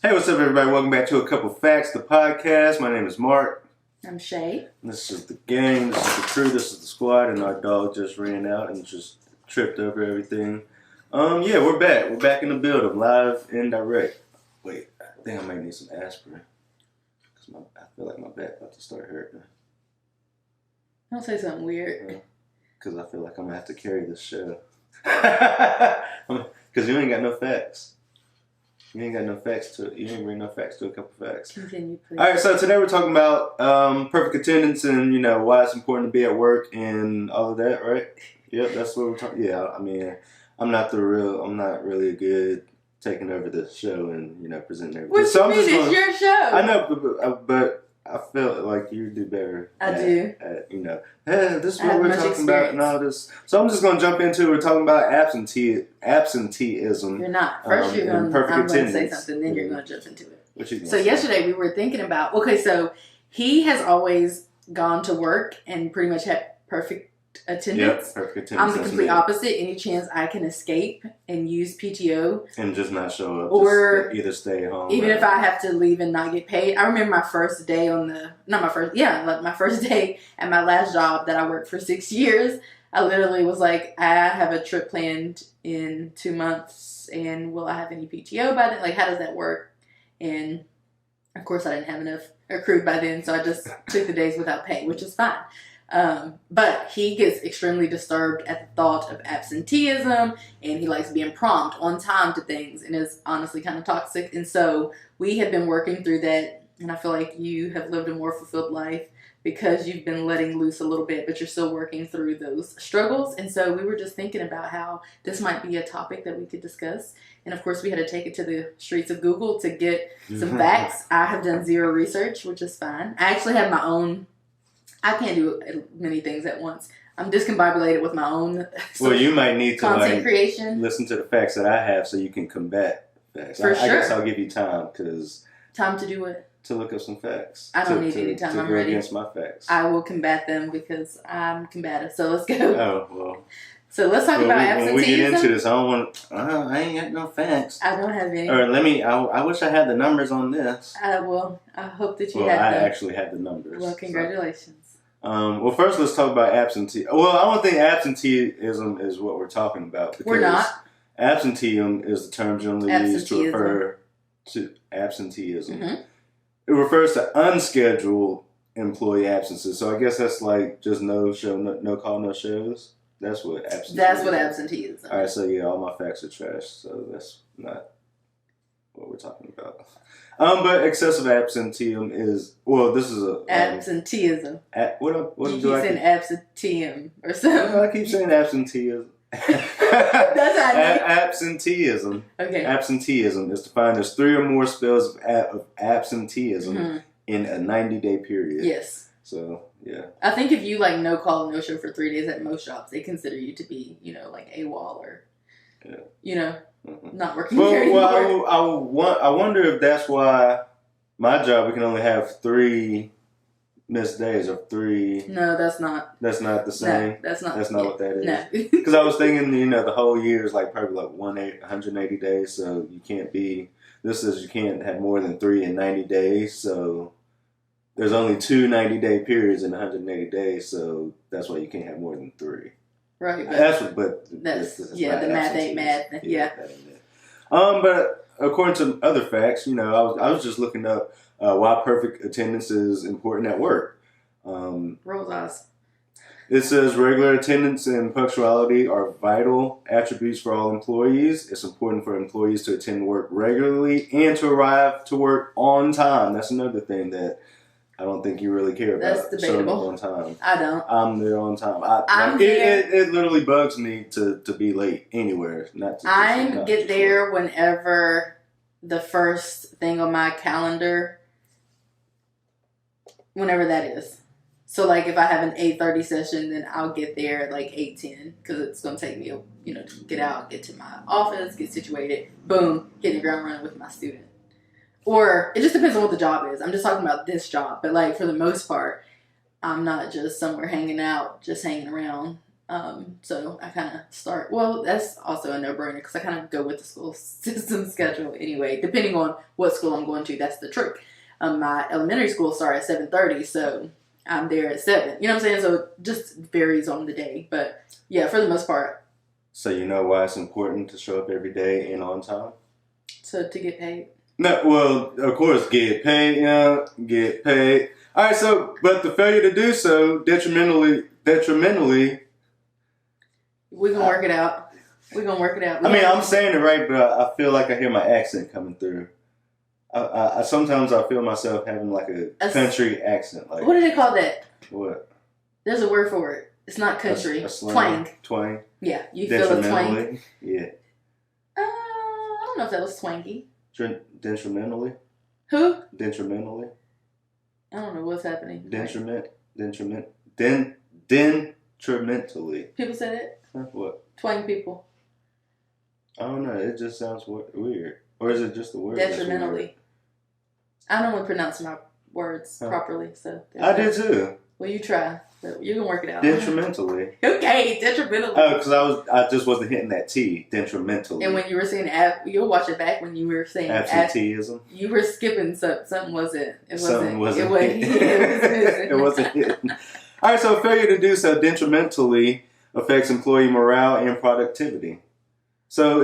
Hey, what's up, everybody? Welcome back to A Couple Facts, the podcast. My name is Mark. I'm Shay. This is the gang, this is the crew, this is the squad, and our dog just ran out and just tripped over everything. Yeah, we're back. We're back in the building, live and direct. Wait, I think I might need some aspirin. Because I feel like my back about to start hurting. Don't say something weird. Because I feel like I'm going to have to carry this show. Because you ain't got no facts. You ain't bring no facts to a couple facts. Continue, please. All right, so today we're talking about perfect attendance and, why it's important to be at work and all of that, right? Yep, that's what we're talking. Yeah, I mean, I'm not really a good taking over the show and, presenting everything. What so you mean? It's your show. I know, but I feel like you do better. I do. Hey, this is what we're talking about and all this. So I'm just going to jump into it. We're talking about absenteeism. You're not. First I'm going to say something, then you're going to jump into it. So yesterday we were thinking about, so he has always gone to work and pretty much had perfect attendance. Yep, perfect attendance. I'm the complete opposite. Any chance I can escape and use PTO. And just not show up. Or just either stay home. Even if I have to leave and not get paid. I remember my first day my first day at my last job that I worked for 6 years. I literally was like, I have a trip planned in 2 months and will I have any PTO by then? Like, how does that work? And of course I didn't have enough accrued by then, so I just took the days without pay, which is fine. But he gets extremely disturbed at the thought of absenteeism, and he likes being prompt on time to things, and is honestly kind of toxic. And so we have been working through that, and I feel like you have lived a more fulfilled life because you've been letting loose a little bit, but you're still working through those struggles. And so we were just thinking about how this might be a topic that we could discuss. And of course we had to take it to the streets of Google to get some facts. I have done zero research, which is fine. I actually have my own. I can't do many things at once. I'm discombobulated with my own. Well, you might need to content creation. Listen to the facts that I have so you can combat facts. For sure. I guess I'll give you time Time to do what? To look up some facts. I don't need any time. I'm ready. Against my facts. I will combat them because I'm combative. So let's go. Oh well. So let's talk about absenteeism. When we get into this, I ain't got no facts. I don't have any. Or I wish I had the numbers on this. I hope that you have them. I actually have the numbers. Well, congratulations. Well, first let's talk about absenteeism. Well, I don't think absenteeism is what we're talking about. We're not. Absenteeism is the term generally used to refer to absenteeism. Mm-hmm. It refers to unscheduled employee absences. So I guess that's like just no show, no call, no shows. That's what absenteeism is. All right, so yeah, all my facts are trash. So that's not what we're talking about. But excessive absenteeism is this is a absenteeism. What you do I keep saying absenteeism or something? I keep saying absenteeism. That's absenteeism. Okay. Absenteeism is defined as 3 or more spells of absenteeism in a 90-day period. Yes. So yeah. I think if you no call, no show for 3 days at most jobs, they consider you to be like AWOL or not working there anymore. I wonder if that's why my job we can only have 3 missed days or 3. No, that's not. That's not the same. No, that's not. That's not what that is. No. Because I was thinking, the whole year is probably 180 days, so you can't be. This says you can't have more than 3 in 90 days, so there's only 2 90-day periods in 180 days, so that's why you can't have more than 3. Right. That's the math ain't math. Yeah. But according to other facts, I was just looking up why perfect attendance is important at work. Rolls eyes. It says regular attendance and punctuality are vital attributes for all employees. It's important for employees to attend work regularly and to arrive to work on time. That's another thing that I don't think you really care about. That's debatable. On time. I don't. I'm there on time. It literally bugs me to be late anywhere. I get there whenever the first thing on my calendar, whenever that is. So if I have an 8:30 session, then I'll get there at 8:10 because it's going to take me to get out, get to my office, get situated, boom, hitting the ground running with my student. Or it just depends on what the job is. I'm just talking about this job. But for the most part, I'm not just somewhere hanging out, just hanging around. So I kind of start. Well, that's also a no-brainer because I kind of go with the school system schedule anyway. Depending on what school I'm going to, that's the trick. My elementary school starts at 7:30, so I'm there at 7. You know what I'm saying? So it just varies on the day, but yeah, for the most part. So you know why it's important to show up every day and on time? So to get paid. No, well, of course, get paid. Yeah, get paid. All right. So, but the failure to do so detrimentally. We're gonna work it out. We're gonna work it out. I mean, I'm saying it right, but I feel like I hear my accent coming through. I sometimes I feel myself having like a country accent. Like, what do they call that? What? There's a word for it. It's not country. A twang. Twang. Yeah, you feel a twang. Yeah. I don't know if that was twangy. Detrimentally. Who? Detrimentally. I don't know what's happening. Detrimentally. People said it. What? Twang people. I don't know. It just sounds weird. Or is it just the word? Detrimentally. I don't want to pronounce my words properly, so. I did too. Well, you try. But you can work it out. Detrimentally. Okay, detrimentally. Oh, because I just wasn't hitting that T. Detrimentally. And when you were saying you'll watch it back when you were saying absenteeism. You were skipping something. Wasn't? It something wasn't. It wasn't hitting. All right, so failure to do so detrimentally affects employee morale and productivity. So,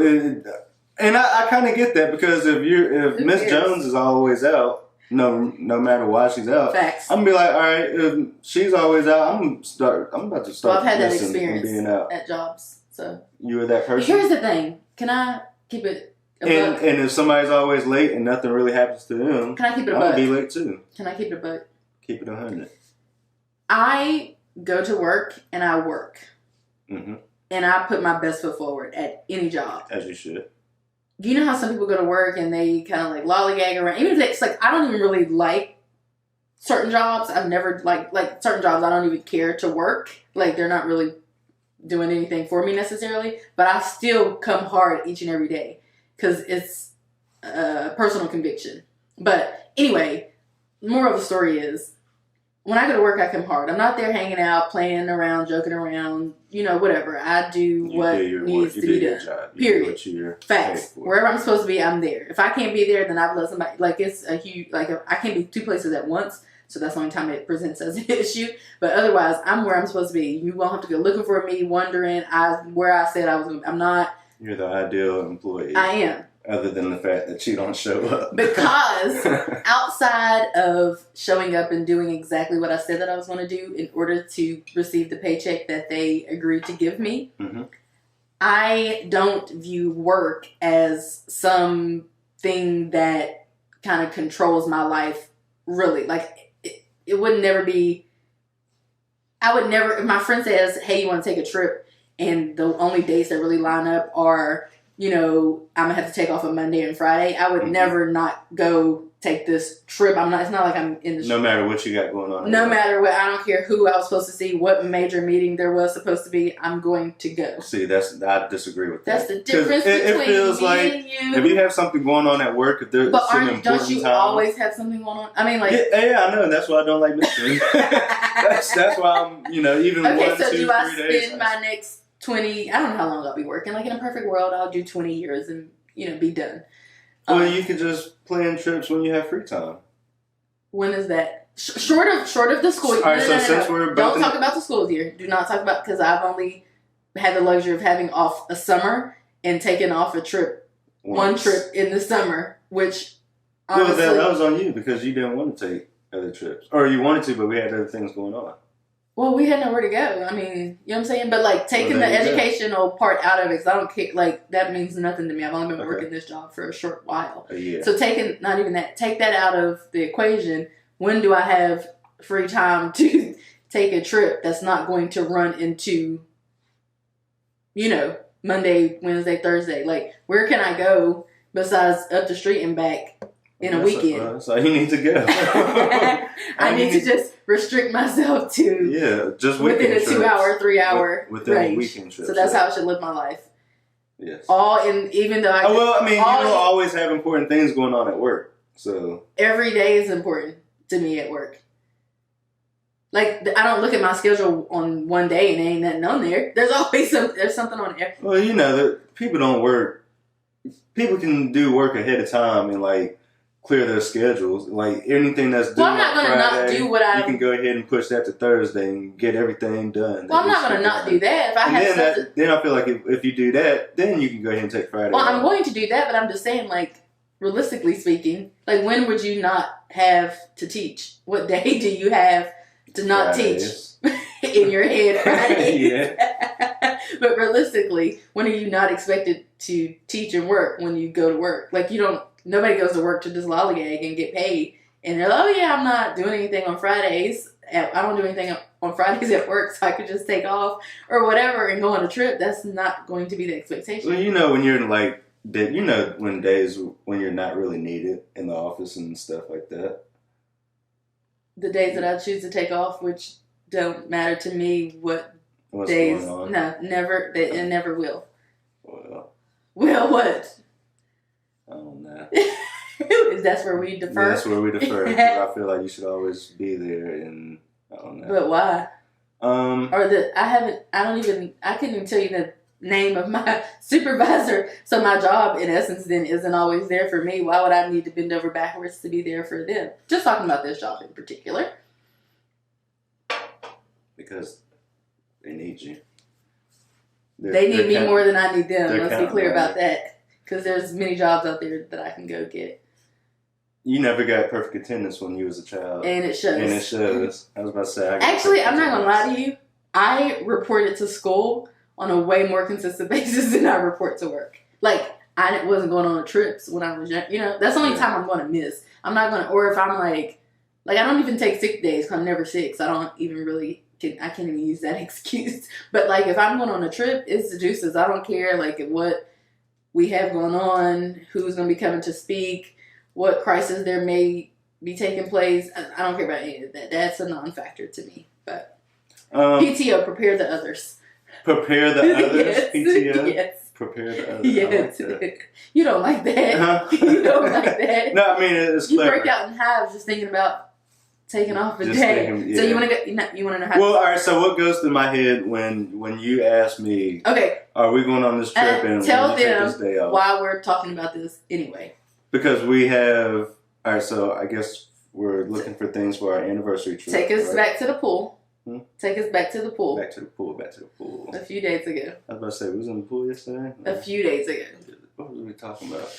and I kind of get that because if Miss Jones is always out, no matter why she's out, facts. I'm gonna be like, all right, if she's always out, I'm about to start. Well, I've had that experience being out at jobs. So you were that person. Here's the thing: can I keep it? And if somebody's always late and nothing really happens to them, can I keep it? I'm gonna be late too. Can I keep it a buck? Keep it 100. I go to work and I work. Mm-hmm. And I put my best foot forward at any job. As you should. You know how some people go to work and they kind of like lollygag around? Even if it's like, I don't even really like certain jobs. I've never, like certain jobs I don't even care to work. Like, they're not really doing anything for me necessarily. But I still come hard each and every day. Because it's a personal conviction. But anyway, the moral of the story is, when I go to work, I come hard. I'm not there hanging out, playing around, joking around, whatever. I do what needs to be done. Period. Facts. Wherever I'm supposed to be, I'm there. If I can't be there, then I've let somebody, it's a huge, I can't be 2 places at once. So that's the only time it presents as an issue. But otherwise, I'm where I'm supposed to be. You won't have to go looking for me, wondering where I said I was going. I'm not. You're the ideal employee. I am. Other than the fact that you don't show up. Because outside of showing up and doing exactly what I said that I was going to do in order to receive the paycheck that they agreed to give me, mm-hmm. I don't view work as something that kind of controls my life, really. Like, it would never be... I would never... If my friend says, hey, you want to take a trip, and the only dates that really line up are... I'm going to have to take off on Monday and Friday. I would never not go take this trip. It's not like I'm in the... No matter what you got going on. No matter what. I don't care who I was supposed to see, what major meeting there was supposed to be. I'm going to go. See, I disagree with that. That's the difference between feels me like and you. If you have something going on at work, if there's an important don't you time, always have something going on? I mean, like... Yeah, I know. And that's why I don't like mystery. that's why I'm, even okay, 1, so 2, do 3 I days. spend my next 20... I don't know how long I'll be working. Like, in a perfect world, I'll do 20 years and, be done. Well, you could just plan trips when you have free time. When is that? Short of the school year. All right, since we're about don't talk about the school year. Do not talk about... Because I've only had the luxury of having off a summer and taking off a trip. One trip in the summer, which... honestly, that was on you because you didn't want to take other trips. Or you wanted to, but we had other things going on. Well, we had nowhere to go. I mean, you know what I'm saying? But, like, taking the educational part out of it, because I don't care, like, that means nothing to me. I've only been working this job for a short while. Yeah. So not even that, take that out of the equation. When do I have free time to take a trip that's not going to run into, Monday, Wednesday, Thursday? Like, where can I go besides up the street and back in a weekend? So you need to go. I need to just restrict myself to just within a 2 hour, 3 hour range. Weekend trips. So that's how I should live my life. Yes. Even though you don't always have important things going on at work. So every day is important to me at work. Like, I don't look at my schedule on one day and ain't nothing on there. There's always there's something on there. Well, people don't work. People can do work ahead of time and, like, clear their schedules. Like, anything that's due I'm not going to not do what you can go ahead and push that to Thursday and get everything done. Well, I'm not going to not do that. If I have then I feel like if you do that, then you can go ahead and take Friday. Well, I'm going to do that, but I'm just saying, like, realistically speaking, like, when would you not have to teach? What day do you have to not Fridays. Teach in your head? Fridays. Yeah. But realistically, when are you not expected to teach and work when you go to work? Like, nobody goes to work to just lollygag and get paid. And they're like, oh yeah, I'm not doing anything on Fridays. I don't do anything on Fridays at work, so I could just take off or whatever and go on a trip. That's not going to be the expectation. Well, when you're like, when days when you're not really needed in the office and stuff like that. The days that I choose to take off, which don't matter to me What's days. Going on? No, never. It never will. Well, what? I don't know. That's where we defer? Yeah, that's where we defer. Because I feel like you should always be there, and I don't know. But why? I couldn't even tell you the name of my supervisor. So my job, in essence, then isn't always there for me. Why would I need to bend over backwards to be there for them? Just talking about this job in particular. Because they need you. They need me more than I need them. Let's be clear about that. Because there's many jobs out there that I can go get. You never got perfect attendance when you was a child. And it shows. I was about to say. Actually, I'm not going to lie to you. I reported to school on a way more consistent basis than I report to work. Like, I wasn't going on trips when I was young. That's the only time I'm going to miss. I'm not going to, or if I'm like I don't even take sick days because I'm never sick. So I don't even really, I can't even use that excuse. But like, if I'm going on a trip, it's the deuces. I don't care like what we have going on, who's going to be coming to speak, what crisis there may be taking place. I don't care about any of that. That's a non-factor to me. But PTO, prepare the others. Prepare the others, yes. PTO? Yes. Prepare the others. Yes. Like You don't like that. You don't like that. No, I mean, it's you clever. break out in hives just thinking about taking off a day. So you want to go? You want to know how? Well, all right. So what goes through my head when you ask me? Okay. Are we going on this trip and tell take this day off? Why we're talking about this anyway? Because we have. All right. So I guess we're looking for things for our anniversary trip. Take us back to the pool. Take us back to the pool. Back to the pool. A few days ago. I was about to say, we was in the pool yesterday? A few days ago. What were we talking about?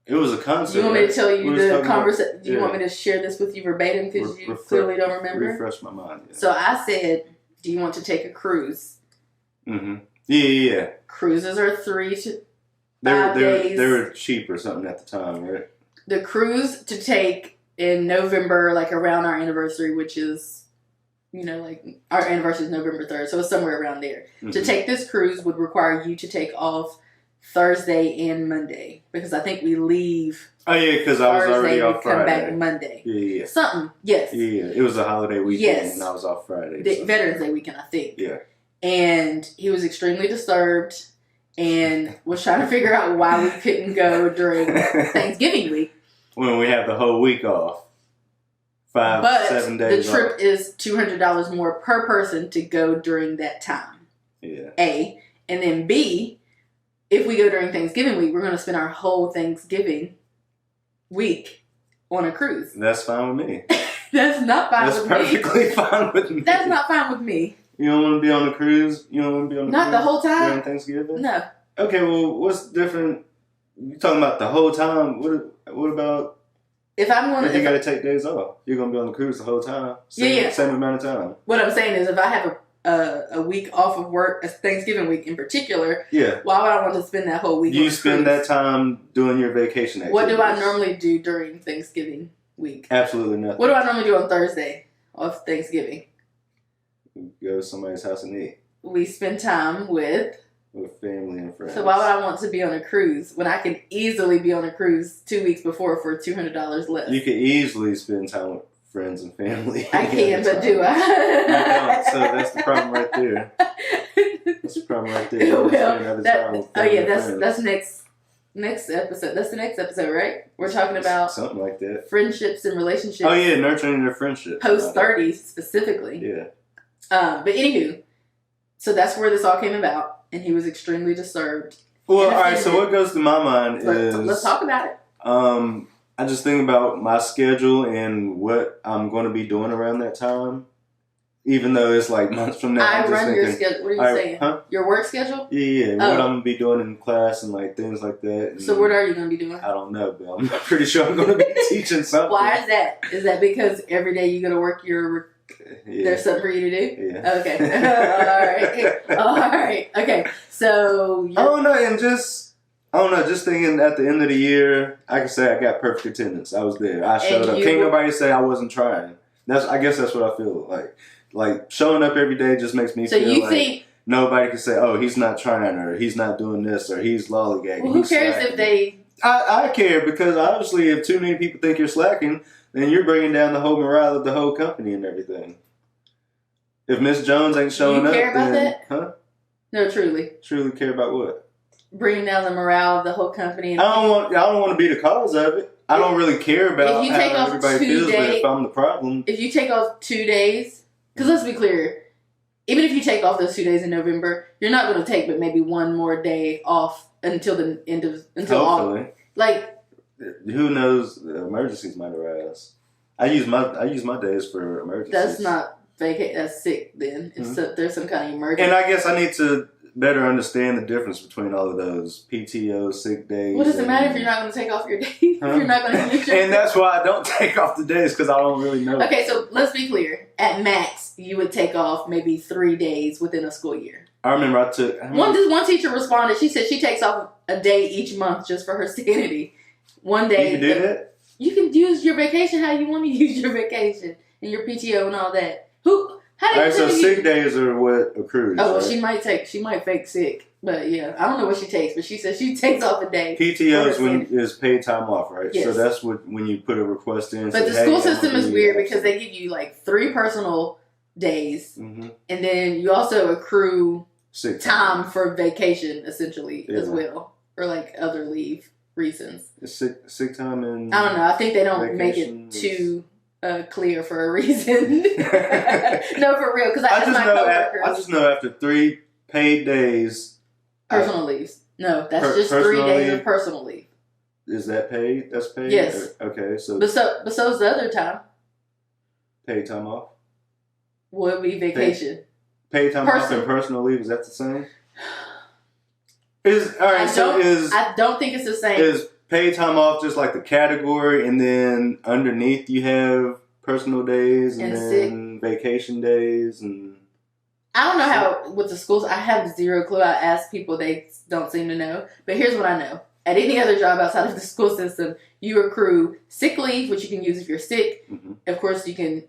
It was a concert. You want me to tell you the conversation? Do you want me to share this with you verbatim because you clearly don't remember? Refresh my mind. Yeah. So I said, do you want to take a cruise? Mm-hmm. Yeah. Cruises are 3 to 5 days. They were cheap or something at the time, right? The cruise to take in November, like around our anniversary, which is, like our anniversary is November 3rd, so it's somewhere around there. Mm-hmm. To take this cruise would require you to take off Thursday and Monday because I think we leave. Oh yeah, because I was already off Friday. Come back Monday. Yeah. Something. Yes. Yeah. It was a holiday weekend, and I was off Friday. Veterans Day weekend, I think. Yeah. And he was extremely disturbed and was trying to figure out why we couldn't go during Thanksgiving week when we have the whole week off. 7 days. The trip is $200 more per person to go during that time. Yeah. A. And then B, if we go during Thanksgiving week, we're going to spend our whole Thanksgiving week on a cruise. That's fine with me. That's not fine with me. That's perfectly fine with me. That's not fine with me. You don't want to be on the cruise? You don't want to be on the cruise? Not the whole time? During Thanksgiving? No. Okay, well, what's different? You talking about the whole time? What about... If I'm going you got to take days off, you're going to be on the cruise the whole time. Same amount of time. What I'm saying is if I have a week off of work, a Thanksgiving week in particular, why would I want to spend that whole week on a cruise? spend that time doing your vacation activities. What do I normally do during Thanksgiving week? Absolutely nothing. What do I normally do on Thursday of Thanksgiving? Go to somebody's house and eat. We spend time with family and friends. So why would I want to be on a cruise when I can easily be on a cruise 2 weeks before for $200 less? You can easily spend time with friends and family. I can, but do I? You don't, so that's the problem right there. That's the problem right there. Well, that's next next episode. That's the next episode, right? We're talking about something like that. Friendships and relationships. Oh yeah, nurturing their friendships. Post 30 specifically. Yeah. But anywho, so that's where this all came about, and he was extremely disturbed. Well, all right. So what goes through my mind is let's talk about it. I just think about my schedule and what I'm going to be doing around that time. Even though it's like months from now, I run your schedule. What are you saying? Huh? Your work schedule? Yeah. What I'm gonna be doing in class and like things like that. And so what are you gonna be doing? I don't know, but I'm pretty sure I'm gonna be teaching something. Why is that? Is that because every day you go to work, there's something for you to do? Yeah. Okay. All right. Okay. So. I don't know, just thinking at the end of the year, I can say I got perfect attendance. I was there. I showed up. Can't nobody say I wasn't trying. I guess that's what I feel like. Like, showing up every day just makes me feel like nobody can say, oh, he's not trying, or he's not doing this, or he's lollygagging. Well, who cares if they... I care, because obviously if too many people think you're slacking, then you're bringing down the whole morale of the whole company and everything. If Miss Jones ain't showing up, do you care about that? Huh? No, truly. Truly care about what? Bringing down the morale of the whole company. I don't want to be the cause of it. I don't really care about how everybody feels, but if I'm the problem... If you take off 2 days... Because let's be clear, even if you take off those 2 days in November, you're not going to take but maybe one more day off until the end of Hopefully. Like, who knows? Emergencies might arise. I use my days for emergencies. That's not vacate. That's sick. Then there's some kind of emergency. And I guess I need to better understand the difference between all of those PTO, sick days. What does it matter if you're not going to take off your days? Huh? If you're not going to use your And that's why I don't take off the days, because I don't really know. Okay, so let's be clear. At max, you would take off maybe 3 days within a school year. I remember I took... One teacher responded. She said she takes off a day each month just for her sanity. One day... You can do that? You can use your vacation how you want to use your vacation. And your PTO and all that. Alright, so sick days are what accrues. Oh, well, right? she might fake sick. But yeah, I don't know what she takes, but she says she takes off a day. PTO is paid time off, right? Yes. So that's when you put a request in. But the school system is weird because they give you like 3 personal days, and then you also accrue sick time for vacation, essentially, as well, or like other leave reasons. Sick time and I don't know. I think they don't make it too clear for a reason. No, for real, because I just know after 3 paid days. Personal leaves. No, that's just 3 days of personal leave. Is that paid? That's paid? Yes. Okay, so... But so's the other time. Paid time off? Would be vacation. Paid time off and personal leave, is that the same? I don't think it's the same. Is paid time off just like the category, and then underneath you have personal days, and then vacation days, and... I don't know how with the schools. I have zero clue. I ask people, they don't seem to know. But here's what I know: at any other job outside of the school system, you accrue sick leave, which you can use if you're sick. Of course, you can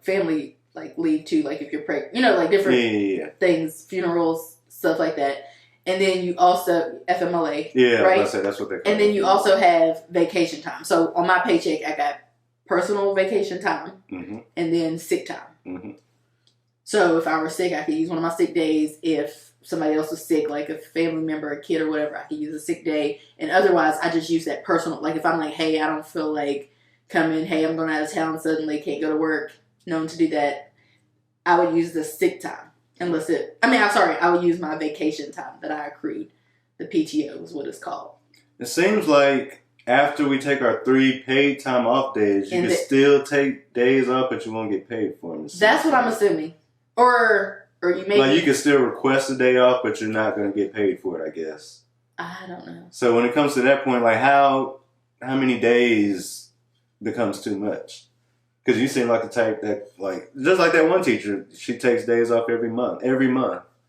family like leave too, like if you're pregnant. Like different things, funerals, stuff like that. And then you also FMLA. Yeah, right. That's what they call it. And then you also have vacation time. So on my paycheck, I got personal vacation time and then sick time. So if I were sick, I could use one of my sick days. If somebody else was sick, like a family member, a kid or whatever, I could use a sick day. And otherwise, I just use that personal. Like if I'm like, hey, I don't feel like coming. Hey, I'm going out of town suddenly, can't go to work. Known to do that. I would use the sick time. I would use my vacation time that I accrued. The PTO is what it's called. It seems like after we take our 3 paid time off days, you can still take days off, but you won't get paid for them. That's what I'm assuming. Or you may... Like, you can still request a day off, but you're not going to get paid for it, I guess. I don't know. So when it comes to that point, like, how many days becomes too much? Because you seem like the type that, like... Just like that one teacher, she takes days off every month.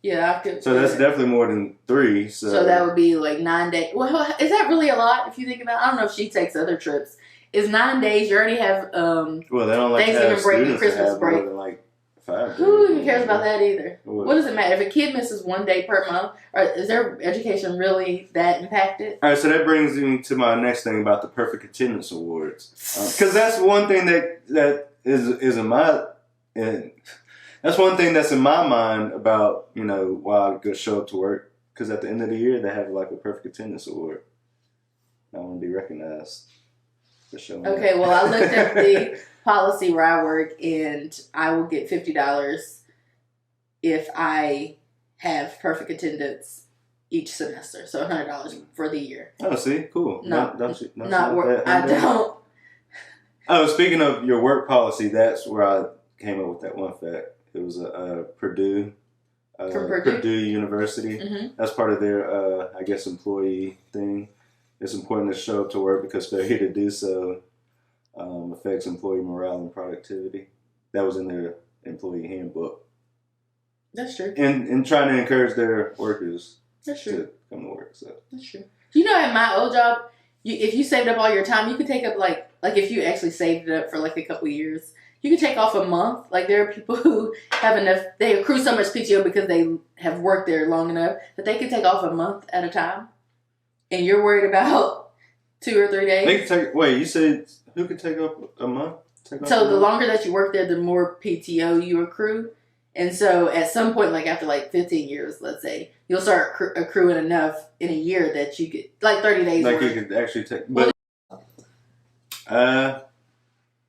Yeah, I could... So that's definitely more than 3, So that would be, like, 9 days. Well, is that really a lot, if you think about it? I don't know if she takes other trips. Is 9 days, you already have well, they don't like Thanksgiving break and Christmas break. More than, like, 5 Who even cares about that either? What does it matter? If a kid misses 1 day per month, is their education really that impacted? All right, so that brings me to my next thing about the Perfect Attendance Awards. Because that's one thing that is in my... That's one thing that's in my mind about, why I go show up to work. Because at the end of the year, they have like a Perfect Attendance Award. I want to be recognized for showing Okay, up. well, I looked at the policy where I work, and I will get $50 if I have perfect attendance each semester. So $100 for the year. Oh, see, cool. No, not work. I don't. Oh, speaking of your work policy, that's where I came up with that one fact. It was a Purdue. From Purdue? Purdue University. Mm-hmm. That's part of their, I guess, employee thing. It's important to show up to work because failure to do so affects employee morale and productivity. That was in their employee handbook. That's true. And trying to encourage their workers That's true. to come to work. So That's true. You know, at my old job, if you saved up all your time, you could take up like if you actually saved it up for like a couple years, you could take off a month. Like there are people who have enough, they accrue so much PTO because they have worked there long enough that they could take off a month at a time. And you're worried about 2 or 3 days. they can take. Wait, you said who could take up a month? So the longer that you work there, the more PTO you accrue. And so at some point, like after like 15 years, let's say, you'll start accruing enough in a year that you could, like 30 days. Like you could actually take. But I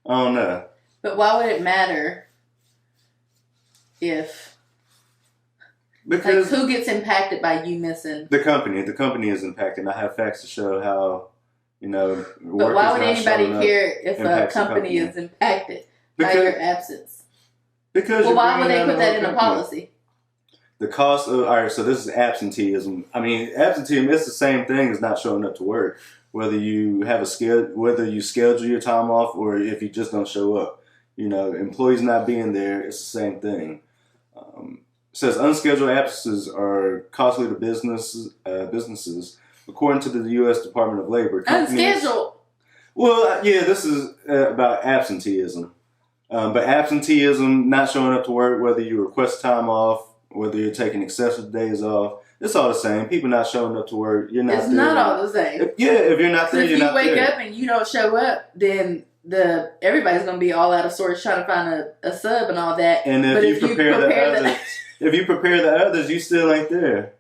don't know. But why would it matter if? Because like, who gets impacted by you missing? The company is impacted. I have facts to show how, But why would anybody care if a company is impacted by your absence? Because why would they put that in a policy? The cost of, all right, so this is absenteeism. I mean, absenteeism is the same thing as not showing up to work. Whether you have whether you schedule your time off or if you just don't show up. Employees not being there, it's the same thing. It says unscheduled absences are costly to businesses, according to the U.S. Department of Labor. Unscheduled? Well, yeah, this is about absenteeism. But absenteeism, not showing up to work, whether you request time off, whether you're taking excessive days off, it's all the same. People not showing up to work, you're not there. It's not all the same. If you're not there, you're not there. If you wake up and you don't show up, then everybody's going to be all out of sorts trying to find a sub and all that. And if you prepare the others, you still ain't there.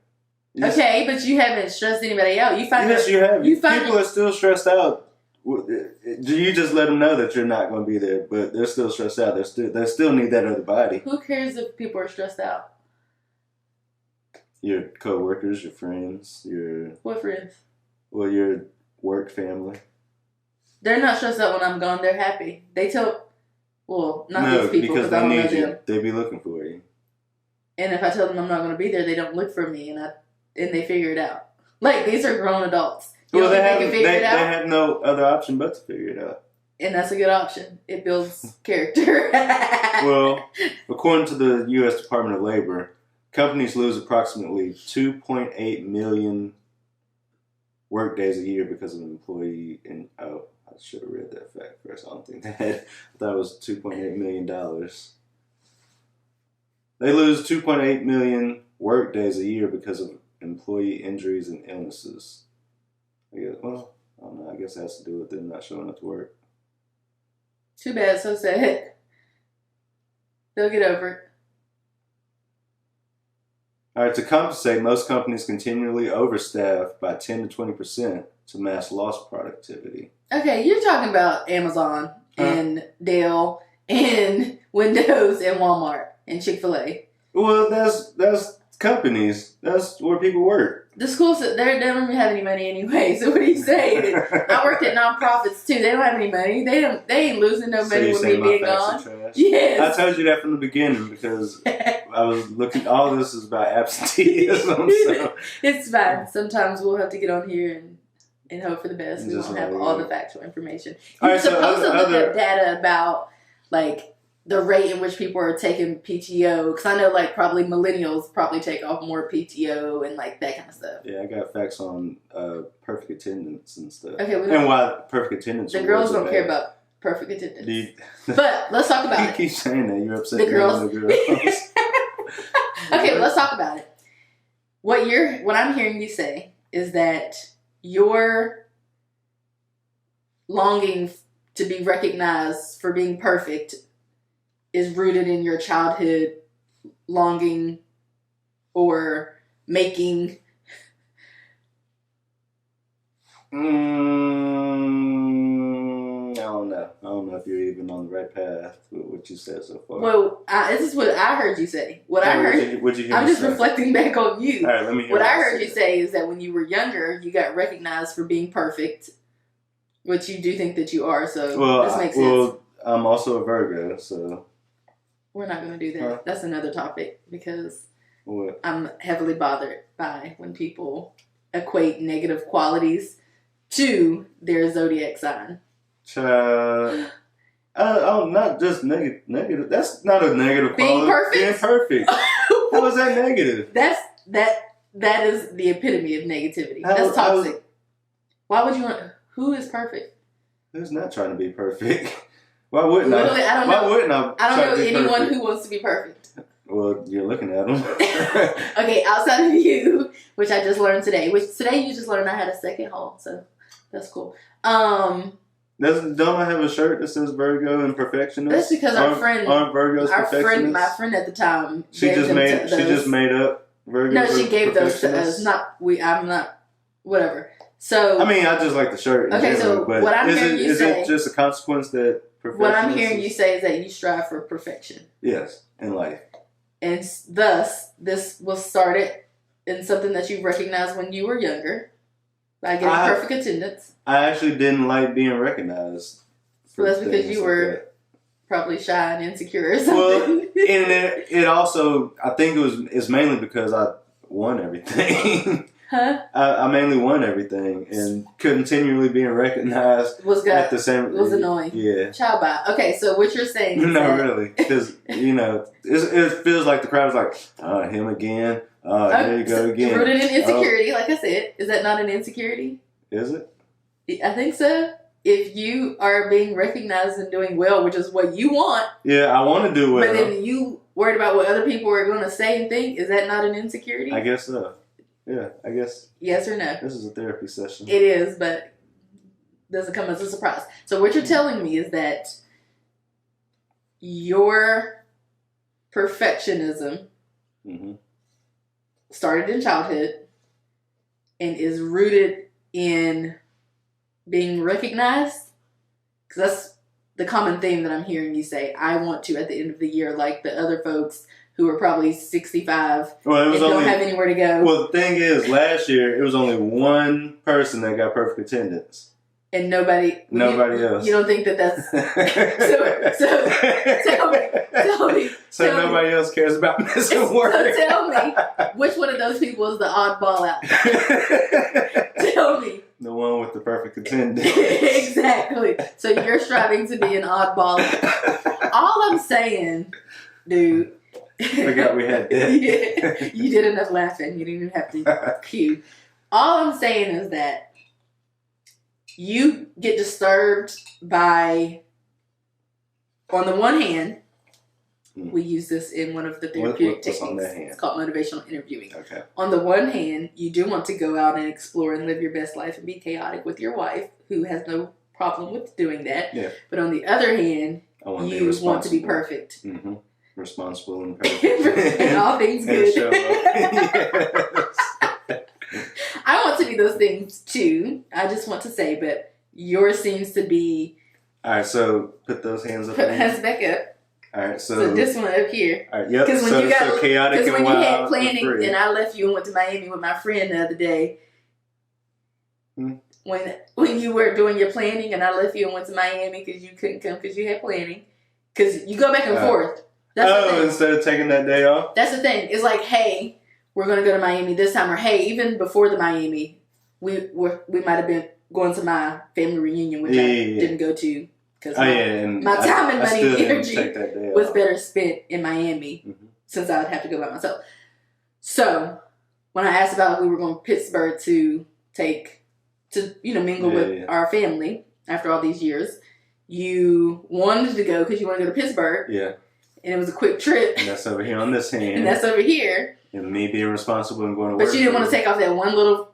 Okay, but you haven't stressed anybody out. Yes, you have. People are still stressed out. You just let them know that you're not going to be there, but they're still stressed out. They still need that other body. Who cares if people are stressed out? Your co-workers, your friends, What friends? Well, your work family. They're not stressed out when I'm gone. They're happy. They tell, these people because they I don't need know you. them. They be looking for you. And if I tell them I'm not going to be there, they don't look for me, and they figure it out. Like, these are grown adults. They have no other option but to figure it out. And that's a good option. It builds character. Well, according to the U.S. Department of Labor, companies lose approximately 2.8 million work days a year because of employee. I should have read that fact first. I don't think that. I thought it was $2.8 million. They lose 2.8 million work days a year because of employee injuries and illnesses. I don't know. I guess it has to do with them not showing up to work. Too bad. So sad. They'll get over it. All right. To compensate, most companies continually overstaff by 10 to 20% to mask lost productivity. Okay, you're talking about Amazon and Dell and Windows and Walmart and Chick-fil-A. Well, that's companies. That's where people work. The schools, they don't even have any money anyway. So what are you saying? I worked at nonprofits too. They don't have any money. They ain't losing no money with me being gone. Yes. I told you that from the beginning because I was looking. All this is about absenteeism. So. It's fine. Sometimes we'll have to get on here and hope for the best. We won't have all the factual information. You're supposed to look up data about like the rate in which people are taking PTO, because I know like probably millennials probably take off more PTO and like that kind of stuff. Yeah, I got facts on perfect attendance and stuff. Okay, and why perfect attendance. The girls don't care about perfect attendance. But let's talk about it. You keep saying that. You're upset. The girls. Okay, well, let's talk about it. What I'm hearing you say is that your longing to be recognized for being perfect is rooted in your childhood longing or making I don't know. I don't know if you're even on the right path with what you said so far. Well, this is what I heard you say. What I heard. What'd you hear I'm just say? reflecting back on you. All right, let me hear what I heard you say is that when you were younger, you got recognized for being perfect, which you do think that you are. So this makes sense. Well, I'm also a Virgo, so we're not going to do that. Huh? That's another topic because what? I'm heavily bothered by when people equate negative qualities to their zodiac sign. Not just negative. That's not a negative quality. Being perfect. How is that negative? That is the epitome of negativity. That's toxic. Why would you want? Who is perfect? Who's not trying to be perfect? Why wouldn't Literally, I don't know. Why wouldn't I? I don't know anyone perfect? Who wants to be perfect. Well, you're looking at them. Okay, outside of you, which I just learned today. Which today you just learned I had a second hole, so that's cool. Don't I have a shirt that says Virgo and perfectionist? That's because our friend, aren't Virgos perfectionists? My friend at the time, she just made up Virgos. No, she gave those to us. I'm not. Whatever. So I mean, I just like the shirt. Okay, general, so what I'm hearing you say is it just a consequence that what I'm hearing you say is that you strive for perfection. Yes, in life. And thus, this was started in something that you recognized when you were younger by getting perfect attendance. I actually didn't like being recognized. Well, that's because you were probably shy and insecure or something. Well, and it also, I think it's mainly because I won everything. Huh? I mainly won everything, and continually being recognized at the same. It was annoying. Yeah. Ciao bye. Okay, so what you're saying? No, really, because it feels like the crowd is like, him again. There you go again. Rooted in insecurity, like I said. Is that not an insecurity? Is it? I think so. If you are being recognized and doing well, which is what you want. Yeah, I want to do well. But then you worried about what other people are going to say and think. Is that not an insecurity? I guess so. Yeah, I guess. Yes or no? This is a therapy session. It is, but doesn't come as a surprise. So what you're telling me is that your perfectionism started in childhood and is rooted in being recognized? Because that's the common theme that I'm hearing you say. I want to, at the end of the year, like the other folks who are probably 65 and don't have anywhere to go. Well, the thing is, last year, it was only one person that got perfect attendance. And nobody else. You don't think that's... Tell me. So nobody else cares about missing work. So tell me, which one of those people is the oddball out? Tell me. The one with the perfect attendance. Exactly. So you're striving to be an oddball. All I'm saying, dude... Forgot we had that. Yeah, you did enough laughing. You didn't even have to cue. All I'm saying is that you get disturbed by, on the one hand, we use this in one of the therapeutic techniques. It's called motivational interviewing. Okay. On the one hand, you do want to go out and explore and live your best life and be chaotic with your wife, who has no problem with doing that. Yeah. But on the other hand, you want to be perfect. Mm-hmm. Responsible and perfect. And all things good. Yes. I want to be those things too. I just want to say, but yours seems to be... Alright, so put those hands up. Put hands back up. Alright, so this one up here. Alright, yep. Because when chaotic and when wild you had planning and and I left you and went to Miami with my friend the other day. When you were doing your planning and I left you and went to Miami because you couldn't come because you had planning. Because you go back and forth. That's instead of taking that day off? That's the thing. It's like, hey, we're going to go to Miami this time. Or, hey, even before the Miami, we might have been going to my family reunion, which I didn't go to. Because my time and money and energy was better spent in Miami since I would have to go by myself. So, when I asked about we were going to Pittsburgh to mingle with our family after all these years, you wanted to go because you want to go to Pittsburgh. Yeah. And it was a quick trip. And that's over here on this hand. And that's over here. And me being responsible and going to work. But you didn't want to take off that one little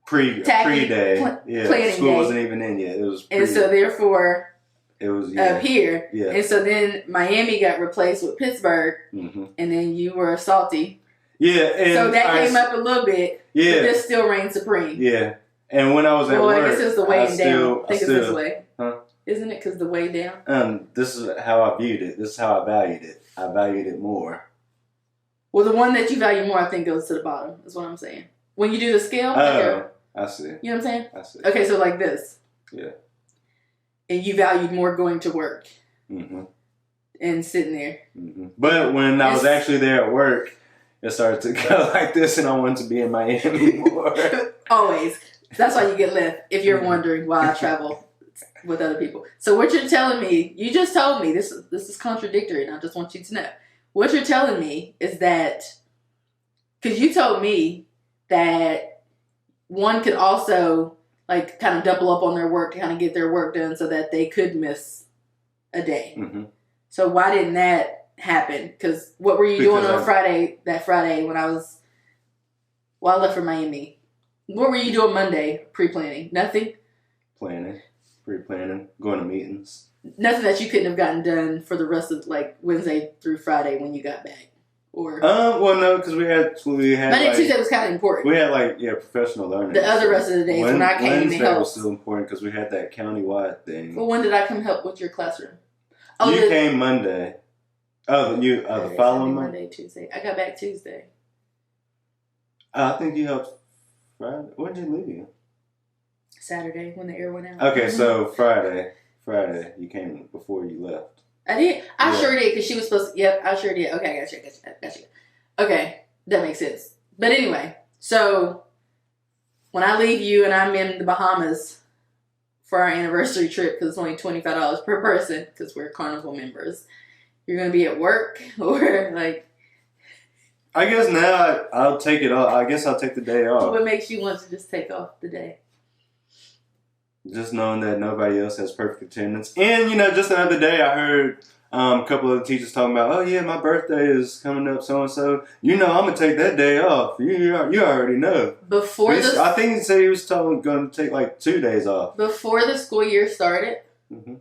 pre-day. Planning school day. Wasn't even in yet. It was and so therefore it was up here. Yeah. And so then Miami got replaced with Pittsburgh. And then you were salty. Yeah. And so that came up a little bit. Yeah. But this still reigns supreme. Yeah. And when I was at work, I guess it's the way down. I think it's this way. Huh? Isn't it? Because the way down. This is how I viewed it. This is how I valued it. I valued it more. Well, the one that you value more, I think, goes to the bottom. Is what I'm saying. When you do the scale. I see. You know what I'm saying? I see. Okay, so like this. Yeah. And you valued more going to work. Mm-hmm. And sitting there. Mm-hmm. But when I was actually there at work, it started to go like this, and I wanted to be in Miami more. Always. That's why you get Lyft, if you're wondering why I travel with other people. So what you're telling me, you just told me, this is contradictory, and I just want you to know. What you're telling me is that, because you told me that one could also, like, kind of double up on their work to kind of get their work done so that they could miss a day. Mm-hmm. So why didn't that happen? Because what were you doing on that Friday when I left for Miami? What were you doing Monday pre-planning? Nothing? Pre-planning, going to meetings. Nothing that you couldn't have gotten done for the rest of, like, Wednesday through Friday when you got back? Or well, no, because we had Monday and Tuesday was kind of important. We had, professional learning. The other rest of the days when I came and helped. Wednesday was still important because we had that county-wide thing. Well, when did I come help with your classroom? Oh, you came Monday. Oh, the following Monday, Tuesday. I got back Tuesday. I think you helped Friday. When did you leave? Saturday when the air went out. Okay, so Friday you came before you left. I did. I sure did because she was supposed to. Yep, I sure did. Okay, I got you. Okay, that makes sense. But anyway, so when I leave you and I'm in the Bahamas for our anniversary trip, because it's only $25 per person because we're Carnival members, you're going to be at work or like... I guess now I'll take it off. I guess I'll take the day off. What makes you want to just take off the day? Just knowing that nobody else has perfect attendance. And, just the other day I heard a couple of the teachers talking about, oh, yeah, my birthday is coming up so-and-so. I'm going to take that day off. You already know. I think he said he was going to take like 2 days off. Before the school year started, mm-hmm.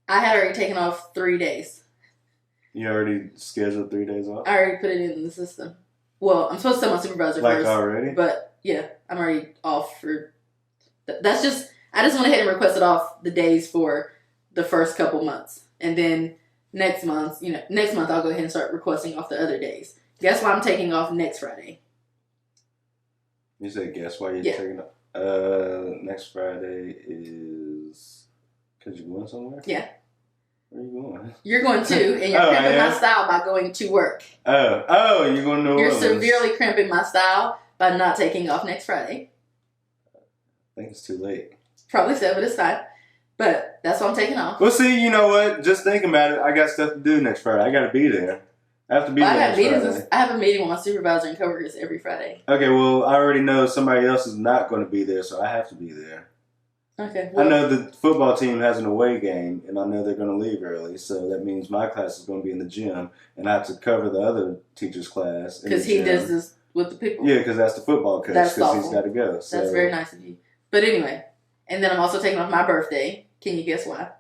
I had already taken off 3 days. You already scheduled 3 days off? I already put it in the system. Well, I'm supposed to tell my supervisor first. Like already? But, yeah, I'm already off for... That's just... I just went ahead and requested off the days for the first couple months. And then next month I'll go ahead and start requesting off the other days. Guess why I'm taking off next Friday? You said guess why you're taking off? Next Friday is... Because you're going somewhere? Yeah. Where are you going? You're going too, and you're cramping my style by going to work. Oh, you're going to New Orleans. You're severely cramping my style by not taking off next Friday. I think it's too late. Probably so, but it's fine. But that's why I'm taking off. Well, see, you know what? Just thinking about it, I got stuff to do next Friday. I got to be there. I have to be there next Friday. I have a meeting with my supervisor and coworkers every Friday. Okay, well, I already know somebody else is not going to be there, so I have to be there. Okay. Well, I know the football team has an away game, and I know they're going to leave early, so that means my class is going to be in the gym, and I have to cover the other teacher's class. Because he does this with the people? Yeah, because that's the football coach, because he's got to go. So. That's very nice of you. But anyway, and then I'm also taking off my birthday. Can you guess why?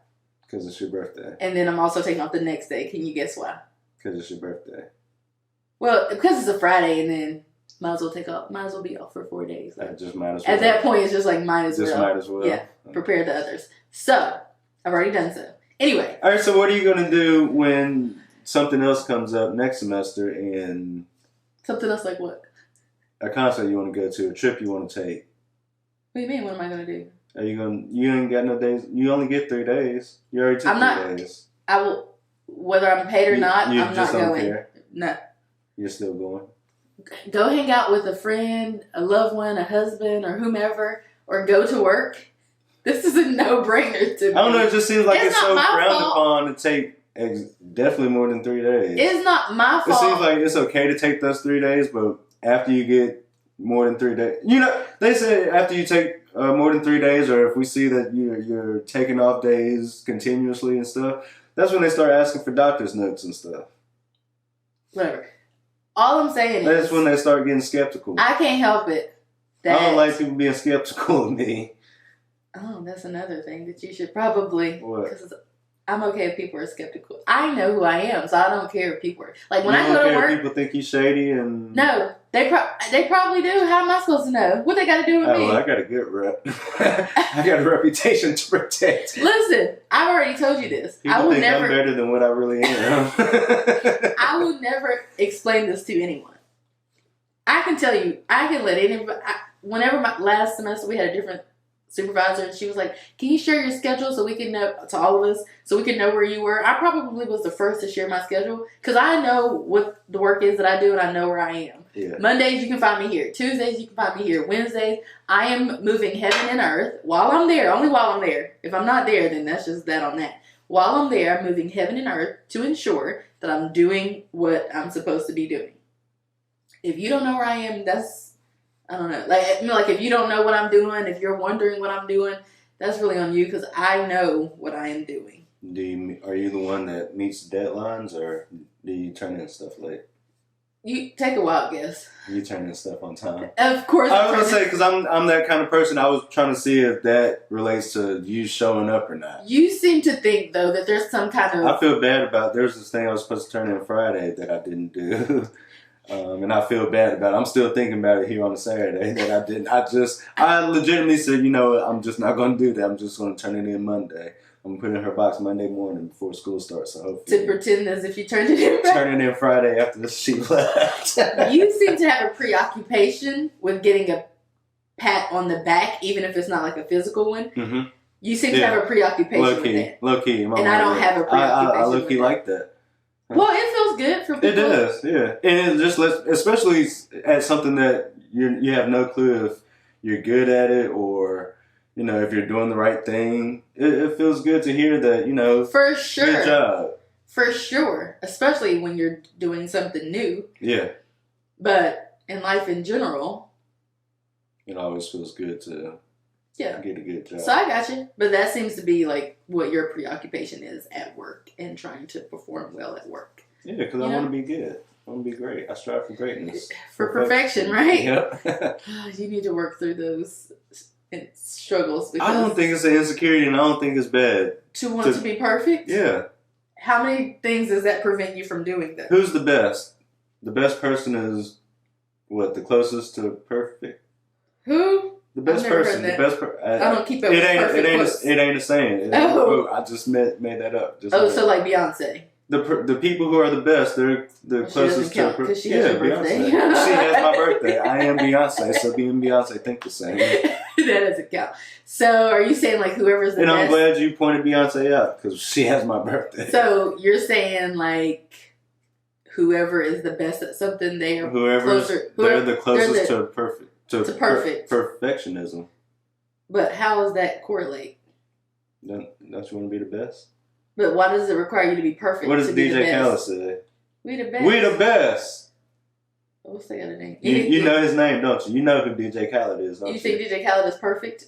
Because it's your birthday. And then I'm also taking off the next day. Can you guess why? Because it's your birthday. Well, because it's a Friday, and then might as well take off. Might as well be off for 4 days. Like, just might as well. At that point, it's just like might as well. Just might as well. Yeah. Prepare the others. So I've already done so. Anyway. All right. So what are you going to do when something else comes up next semester and something else like what? A concert you want to go to, a trip you want to take. What do you mean? What am I going to do? Are you going? You ain't got no days. You only get 3 days. You already took 3 days. I will, whether I'm paid or not. I'm not just don't going. Care. No. You're still going. Go hang out with a friend, a loved one, a husband, or whomever, or go to work. This is a no-brainer to me. I don't know. It just seems like it's so frowned upon to take definitely more than 3 days. It's not my fault. It seems like it's okay to take those 3 days, but after you get more than 3 days, they say after you take more than 3 days, or if we see that you're taking off days continuously and stuff, that's when they start asking for doctor's notes and stuff. Whatever. All I'm saying is... That's when they start getting skeptical. I can't help it. I don't like people being skeptical of me. Oh, that's another thing that you should probably... What? I'm okay if people are skeptical. I know who I am, so I don't care if people are like when I go to work. People think you shady and no, they probably do. How am I supposed to know? What they got to do with me? Well, I got a good rep. I got a reputation to protect. Listen, I've already told you this. People I will think never. I'm better than what I really am. I will never explain this to anyone. I can tell you. I can let anybody. Whenever last semester we had a different supervisor, and she was like, "Can you share your schedule so we can know to all of us so we can know where you were?" I probably was the first to share my schedule because I know what the work is that I do and I know where I am. Yeah. Mondays you can find me here. Tuesdays you can find me here. Wednesdays I am moving heaven and earth while I'm there. Only while I'm there. If I'm not there, then that's just that on that. While I'm there, I'm moving heaven and earth to ensure that I'm doing what I'm supposed to be doing. If you don't know where I am, I don't know. Like if you don't know what I'm doing, if you're wondering what I'm doing, that's really on you because I know what I am doing. Are you the one that meets deadlines, or do you turn in stuff late? You take a wild guess. You turn in stuff on time. Of course. I was gonna say because I'm that kind of person. I was trying to see if that relates to you showing up or not. You seem to think though that there's some kind of. I feel bad about. There's this thing I was supposed to turn in Friday that I didn't do. And I feel bad about it. I'm still thinking about it here on a Saturday that I didn't. I legitimately said, I'm just not going to do that. I'm just going to turn it in Monday. I'm going to put it in her box Monday morning before school starts. So hopefully. To pretend as if you turned it in. Turn it in Friday after she left. You seem to have a preoccupation with getting a pat on the back, even if it's not like a physical one. Mm-hmm. You seem to have a preoccupation with that. Low key. And I don't have a preoccupation I low key like that. Well, it feels good for people. It does, yeah. And it just especially at something that you have no clue if you're good at it or, if you're doing the right thing. It feels good to hear that, For sure. Good job. For sure. Especially when you're doing something new. Yeah. But in life in general. It always feels good to get a good job. So I got you. But that seems to be like what your preoccupation is at work and trying to perform well at work. Yeah, because I want to be good. I want to be great. I strive for greatness. For perfection, right? Yep. You need to work through those struggles. I don't think it's an insecurity and I don't think it's bad. To want to be perfect? Yeah. How many things does that prevent you from doing that? Who's the best? The best person is, the closest to perfect? Who? The best person. The best I don't keep up with perfect It ain't a saying. I just made that up. So like Beyonce. The people who are the best, they're the closest to because she has your birthday. Beyonce. She has my birthday. I am Beyonce, so me and Beyonce think the same. That doesn't count. So are you saying like whoever's the best? And I'm glad you pointed Beyonce out because she has my birthday. So you're saying like whoever is the best at something, they are they're the closest to perfect. To perfect. Perfectionism. But how does that correlate? Don't you want to be the best? But why does it require you to be perfect? What does DJ Khaled say? We the best. We the best. What's the other name? You know his name, don't you? You know who DJ Khaled is, don't you? You think DJ Khaled is perfect?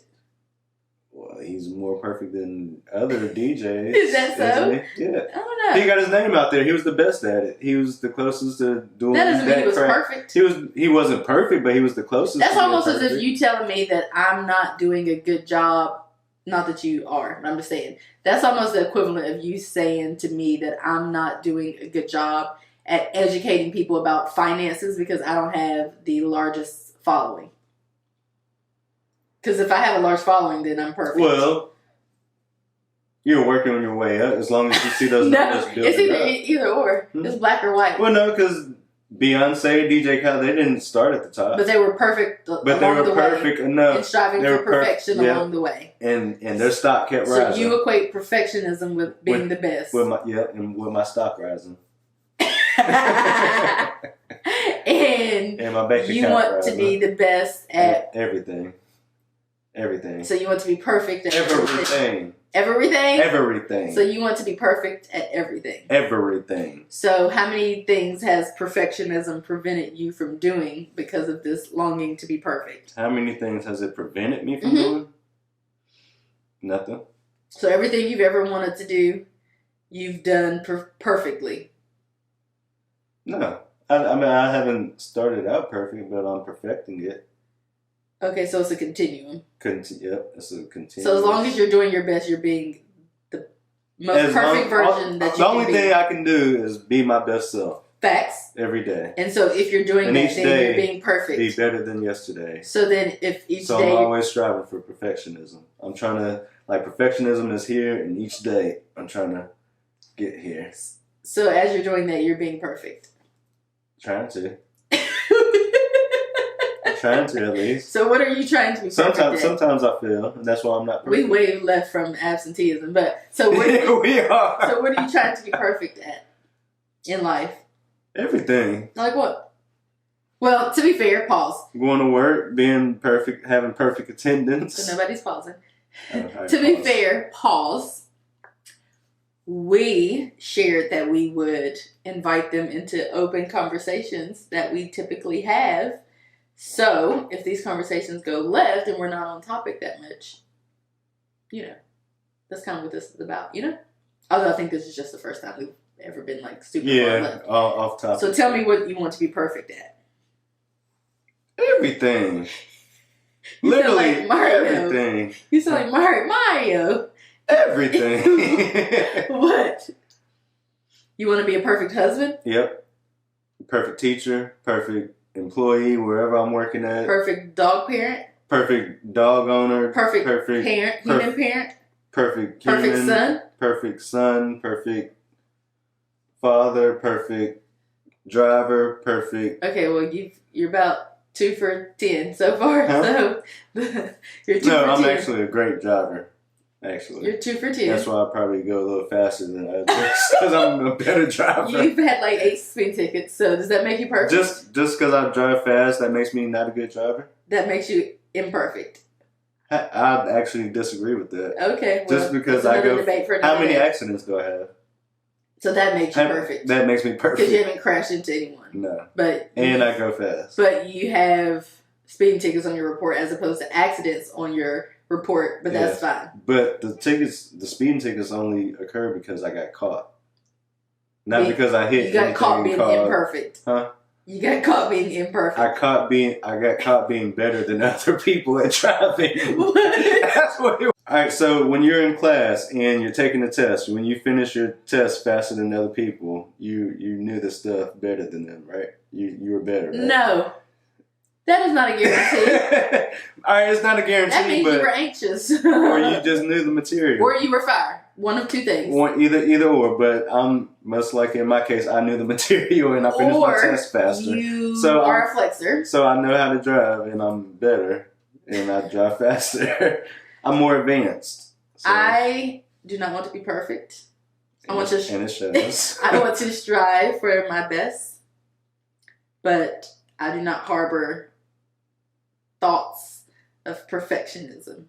Well, he's more perfect than other DJs. Is that so? Yeah. I don't know. He got his name out there. He was the best at it. He was the closest to doing that. Doesn't mean he was perfect. He wasn't perfect, but he was the closest. That's almost as if you telling me that I'm not doing a good job. Not that you are, but I'm just saying. That's almost the equivalent of you saying to me that I'm not doing a good job at educating people about finances because I don't have the largest following. Because if I have a large following, then I'm perfect. Well, you're working on your way up as long as you see those numbers building it's either or. Mm-hmm. It's black or white. Well, no, because Beyonce, DJ Khaled, they didn't start at the top. But they were perfect along the way. But they were perfect enough. And striving for perfection along the way. And their stock kept rising. So you equate perfectionism with being the best. And with my stock rising. And my bank you want rising. To be the best at everything. So you want to be perfect at everything. Everything? So you want to be perfect at everything. Everything. So how many things has perfectionism prevented you from doing because of this longing to be perfect? How many things has it prevented me from doing? Nothing. So everything you've ever wanted to do, you've done perfectly. No. I haven't started out perfect, but I'm perfecting it. Okay, so it's a continuum. Yep, it's a continuum. So as long as you're doing your best, you're being the most perfect version that you The can only be. thing I can do is be my best self. Facts. Every day. And so if you're doing that, then you're being perfect. Be better than yesterday. So then if each day... I'm always striving for perfectionism. I'm trying to... Like, perfectionism is here, and each day I'm trying to get here. So as you're doing that, you're being perfect. Trying to. Trying to, at least. So what are you trying to be perfect at? Sometimes I feel, and that's why I'm not perfect. We way left from absenteeism, but... So what we are. So what are you trying to be perfect at in life? Everything. Like what? Well, to be fair, pause. Going to work, being perfect, having perfect attendance. So nobody's pausing. Right, to be fair, pause. We shared that we would invite them into open conversations that we typically have. So if these conversations go left and we're not on topic that much, that's kind of what this is about, Although I think this is just the first time we've ever been like super far left. Off topic. So tell me what you want to be perfect at. Everything. You Literally like Mario. everything. You sound like Mario. Everything. What? You want to be a perfect husband? Yep. Perfect teacher. Perfect employee wherever I'm working at. Perfect dog parent. Perfect dog owner. Perfect parent. Human parent. Perfect human. Perfect son. Perfect son. Perfect father. Perfect driver. Perfect. Okay, well you're about 2 for 10 so far. Huh? So you're 2 for 10. No, I'm actually a great driver. Actually, you're 2 for 10. That's why I probably go a little faster than others because I'm a better driver. You've had like 8 speeding tickets, so does that make you perfect? Just because I drive fast, that makes me not a good driver. That makes you imperfect. I actually disagree with that. Okay, well, just because I go. How many accidents do I have? So that makes you perfect. That makes me perfect because you haven't crashed into anyone. No, and I go fast. But you have speeding tickets on your report as opposed to accidents on your report, but that's fine. But the speeding tickets only occur because I got caught. Not because I hit. You got caught being imperfect. Huh? You got caught being imperfect. I got caught being better than other people at driving. What? That's what it was. Alright, so when you're in class and you're taking a test, when you finish your test faster than other people, you knew the stuff better than them, right? You were better, right? No. That is not a guarantee. Alright, it's not a guarantee. That means you were anxious. Or you just knew the material. Or you were fired. One of 2 things. Either or, but I'm most likely in my case I knew the material and I finished my test faster. You so are a flexer. So I know how to drive and I'm better and I drive faster. I'm more advanced. So. I do not want to be perfect. And it shows. I want to strive for my best, but I do not harbor thoughts of perfectionism.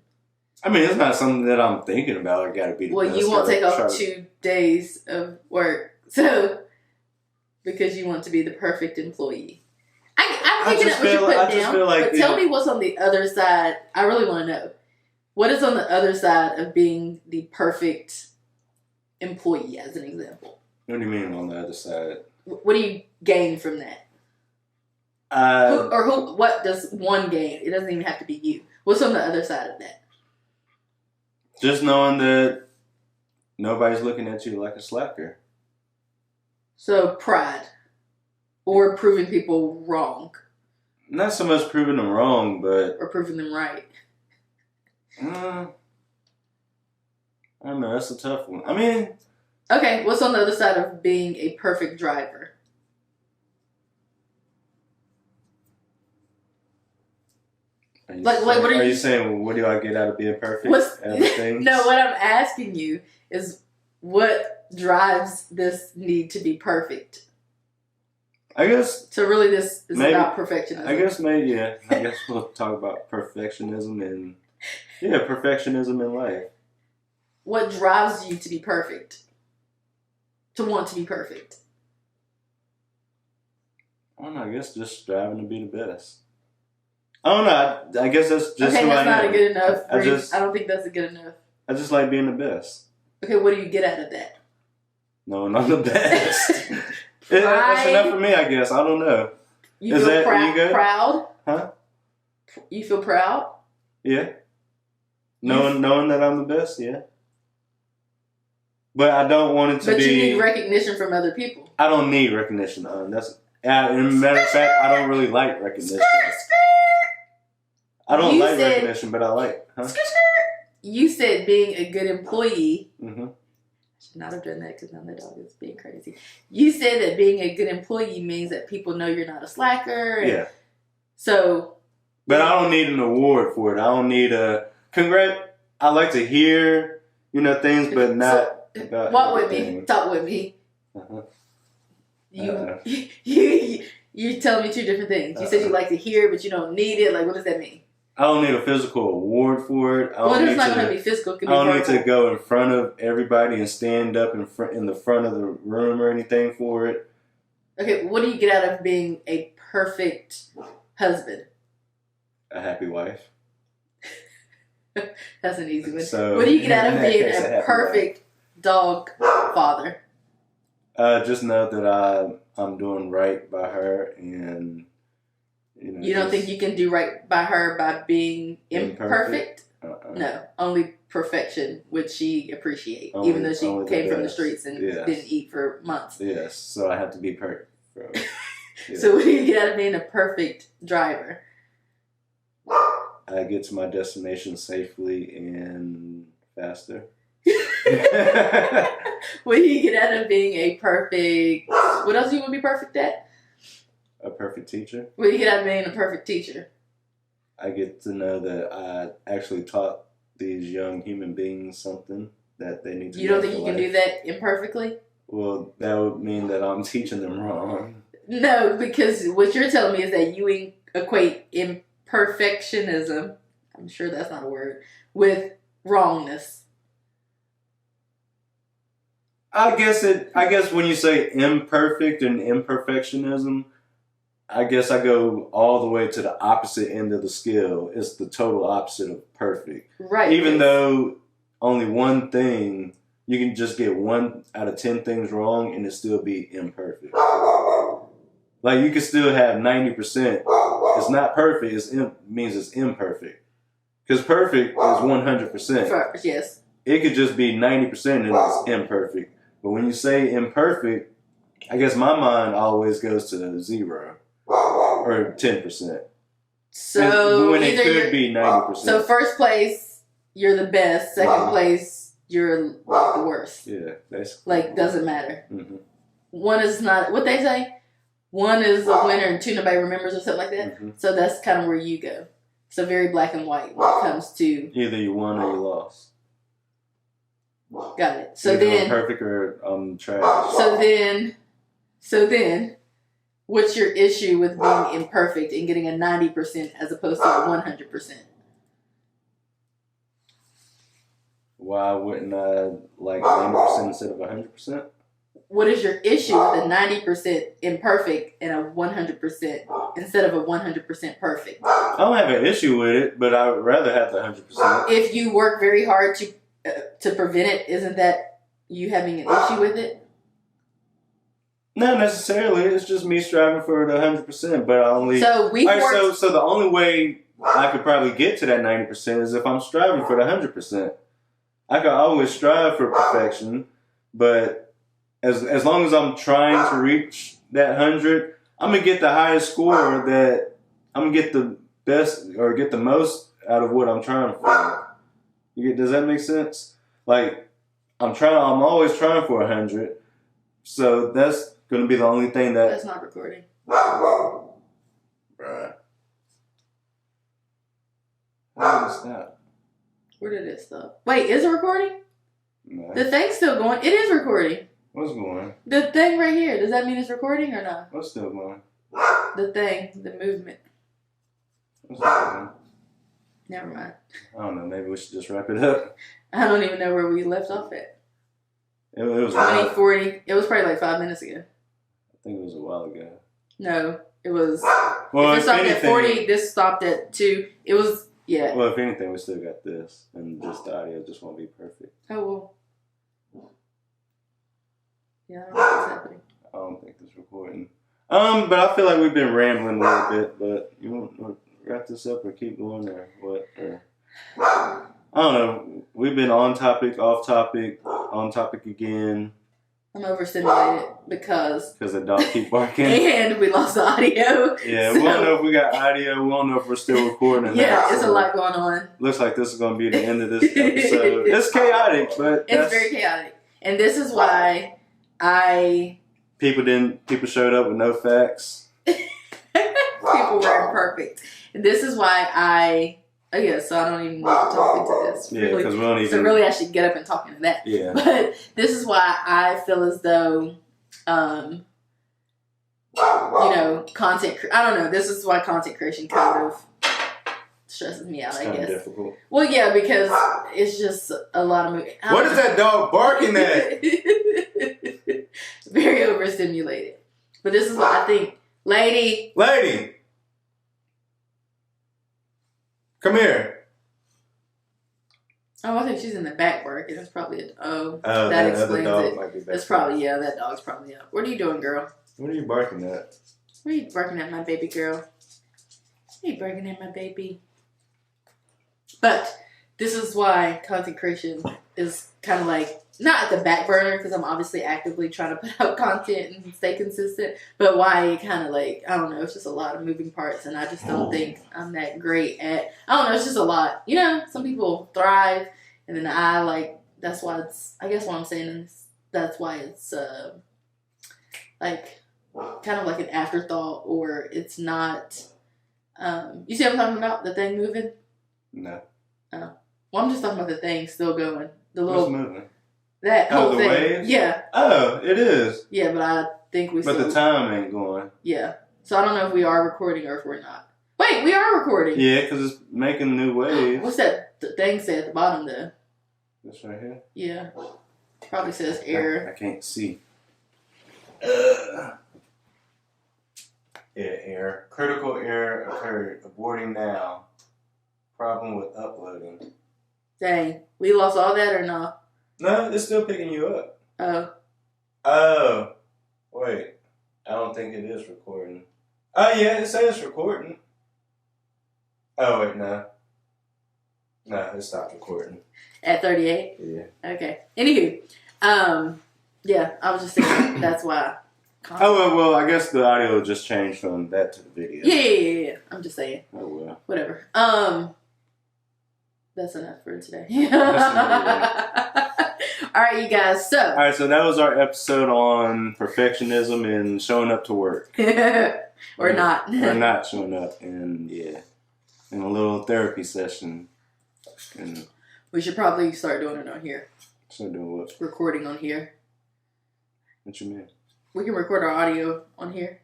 I mean, it's not something that I'm thinking about. I got to be the best. Well, you won't take off 2 days of work, so because you want to be the perfect employee. I'm picking up what you're putting down, but tell me what's on the other side. I really want to know. What is on the other side of being the perfect employee, as an example? What do you mean on the other side? What do you gain from that? What does one gain? It doesn't even have to be you. What's on the other side of that? Just knowing that nobody's looking at you like a slacker. So pride. Or proving people wrong. Not so much proving them wrong, but... Or proving them right. I don't know, that's a tough one. I mean... Okay, what's on the other side of being a perfect driver? Are you saying, what do I get out of being perfect? No, what I'm asking you is what drives this need to be perfect? I guess... So really this is about perfectionism. I guess we'll talk about perfectionism and... Yeah, perfectionism in life. What drives you to be perfect? To want to be perfect? I don't know, I guess just striving to be the best. I don't know, I guess that's just okay, who I am. that's not good enough. I don't think that's good enough. I just like being the best. Okay, what do you get out of that? No, I'm the best. That's enough for me, I guess. I don't know. You feel proud? Huh? You feel proud? Yeah. Knowing that I'm the best, yeah. But I don't want it to be. But you need recognition from other people. I don't need recognition. That's. As a matter of fact, I don't really like recognition. I don't like recognition, but I like. Huh? You said being a good employee. Mm-hmm. I should not have done that because now the dog is being crazy. You said that being a good employee means that people know you're not a slacker. Yeah. So. But I don't need an award for it. I don't need a congrat. I like to hear, things, but not. So, walk with me. Talk with me. Uh-huh. You tell me two different things. You said you like to hear, but you don't need it. Like, what does that mean? I don't need a physical award for it. Well, it's not going to be physical. It can be I don't verbal. need to go in front of everybody and stand up in the front of the room or anything for it. Okay, what do you get out of being a perfect husband? A happy wife. That's an easy one. So, what do you get out of being a perfect dog father? Just know that I'm doing right by her, and you don't think you can do right by her by being imperfect? No, only perfection would she appreciate, even though she came from the streets and didn't eat for months. Yes, so I have to be perfect. Yeah. So what do you get out of being a perfect driver? I get to my destination safely and faster. What do you get out of being a perfect... What else do you want to be perfect at? A perfect teacher. What do you get out of being a perfect teacher? I get to know that I actually taught these young human beings something that they need to know. You don't think you can do that imperfectly? Well, that would mean that I'm teaching them wrong. No, because what you're telling me is that you equate imperfectionism, I'm sure that's not a word, with wrongness. I guess when you say imperfect and imperfectionism, I guess I go all the way to the opposite end of the scale. It's the total opposite of perfect. Right. Even though only one thing, you can just get 1 out of 10 things wrong and it still be imperfect. Like you can still have 90%. It's not perfect. It means it's imperfect. Because perfect is 100%. Yes. It could just be 90% and it's imperfect. But when you say imperfect, I guess my mind always goes to 0 or 10%. So when it could be 90%. So first place, you're the best. Second place, you're like the worst. Yeah, basically. Like doesn't matter. Mm-hmm. One is not what they say. One is a winner and 2 nobody remembers or something like that. Mm-hmm. So that's kind of where you go. So very black and white when it comes to either you won or you lost. Got it. So either then I'm perfect or I'm trash. So then, what's your issue with being imperfect and getting a 90% as opposed to a 100%? Why wouldn't I like 90% instead of 100%? What is your issue with a 90% imperfect and a 100% instead of a 100% perfect? I don't have an issue with it, but I would rather have the 100%. If you work very hard to prevent it, isn't that you having an issue with it? Not necessarily. It's just me striving for the 100%, but I only. So so the only way I could probably get to that 90% is if I'm striving for the 100%. I could always strive for perfection, but as long as I'm trying to reach that 100, I'm gonna get the highest score. That I'm gonna get the best or get the most out of what I'm trying for. Does that make sense? Like I'm always trying for 100, so that's gonna be the only thing that's not recording. Right. How did it stop? Where did it stop? Wait, is it recording? No. The thing's still going. It is recording. What's going? The thing right here. Does that mean it's recording or not? What's still going? The thing, the movement. What's still going? Never mind. I don't know. Maybe we should just wrap it up. I don't even know where we left off at. It was 2040. It was probably like 5 minutes ago. I think it was a while ago. No, it was. Well, if it stopped at 40, this stopped at 2. It was, yeah. Well, if anything, we still got this, and just the audio just won't be perfect. Oh, well. Yeah, I don't know what's happening. I don't think it's recording. But I feel like we've been rambling a little bit, but you want to wrap this up or keep going or what? Or, I don't know. We've been on topic, off topic, on topic again. I'm overstimulated because the dog keep barking. And we lost the audio. Yeah, we don't know if we got audio. We don't know if we're still recording. It's a lot going on. Looks like this is going to be the end of this episode. It's chaotic, but it's very chaotic. And this is why people showed up with no facts. People were imperfect. And this is why so I don't even want to talk into this. Yeah, because we don't even... So really I should get up and talk into that. Yeah. But this is why I feel as though, content... I don't know. This is why content creation kind of stresses me out, I guess. It's difficult. Well, yeah, because it's just a lot of moving. What is that dog barking at? Very overstimulated. But this is what I think. Lady! Come here. Oh, I think she's in the back barking. That's probably that explains it. That's probably, that dog's probably up. What are you doing, girl? What are you barking at? What are you barking at, my baby girl? What are you barking at, my baby? But this is why content creation is kind of like, not at the back burner, because I'm obviously actively trying to put out content and stay consistent, but why it kind of like, I don't know, it's just a lot of moving parts, and I just don't think I'm that great at, I don't know, it's just a lot. Some people thrive, and then that's why it's, I guess what I'm saying is, that's why it's, like, kind of like an afterthought, or it's not, you see what I'm talking about? The thing moving? No. Oh. Well, I'm just talking about the thing still going. The little... What's moving? That whole the thing. waves? Yeah. Oh, it is. Yeah, but I think we But the time ain't going. Yeah. So I don't know if we are recording or if we're not. Wait, we are recording. Yeah, because it's making new waves. What's that thing say at the bottom there? This right here? Yeah. Probably says error. I can't see. Yeah, error. Critical error occurred. Aborting now. Problem with uploading. Dang. We lost all that or no? No, it's still picking you up. Oh. Wait. I don't think it is recording. Oh, yeah, it says recording. Oh, wait, no. No, it stopped recording. At 38? Yeah. Okay. Anywho. Yeah, I was just thinking that's why. Well, I guess the audio just changed from that to the video. Yeah. I'm just saying. Oh, well. Whatever. That's enough for today. All right, you guys. So. All right, so that was our episode on perfectionism and showing up to work. Or not. Or not showing up, and in a little therapy session. And we should probably start doing it on here. Start doing what? Recording on here. What you mean? We can record our audio on here.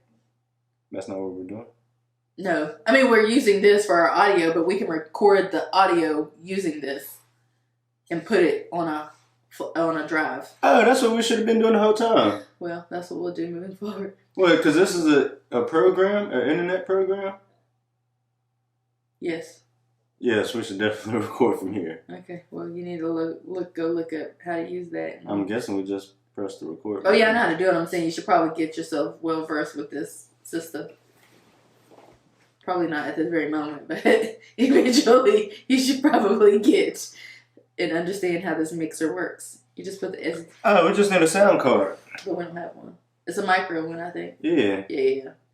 That's not what we're doing? No. I mean, we're using this for our audio, but we can record the audio using this and put it on a drive. Oh, that's what we should have been doing the whole time. Well, that's what we'll do moving forward. Well, because this is a program, an internet program? Yes. Yes, we should definitely record from here. Okay. Well, you need to go look up how to use that. I'm guessing we just press the record. Oh, yeah, I know how to do it. I'm saying you should probably get yourself well versed with this system. Probably not at this very moment, but eventually you should probably get and understand how this mixer works. You just put the S. Oh, we just need a sound card. But we don't have one. It's a micro one, I think. Yeah.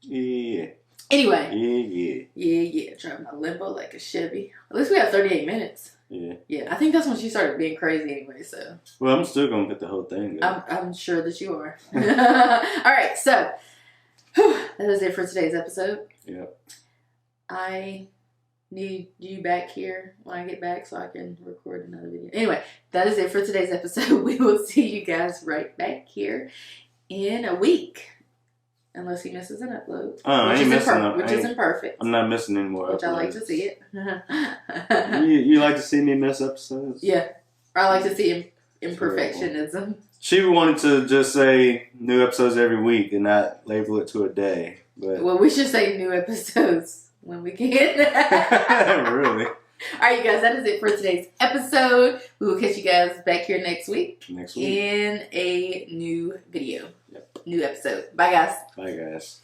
Yeah. Anyway. Yeah. Driving a limbo like a Chevy. At least we have 38 minutes. Yeah. Yeah, I think that's when she started being crazy anyway, so. Well, I'm still going to get the whole thing. I'm sure that you are. All right, so. That is it for today's episode. Yep. I need you back here when I get back so I can record another video. Anyway, that is it for today's episode. We will see you guys right back here in a week. Unless he misses an upload. Which is imperfect. I'm not missing any more uploads. Which I like to see it. you like to see me miss episodes? Yeah. I like to see imperfectionism. She wanted to just say new episodes every week and not label it to a day. But well, we should say new episodes when we can. Really? All right, you guys, that is it for today's episode. We will catch you guys back here next week. In a new video. Yep. New episode. Bye, guys. Bye, guys.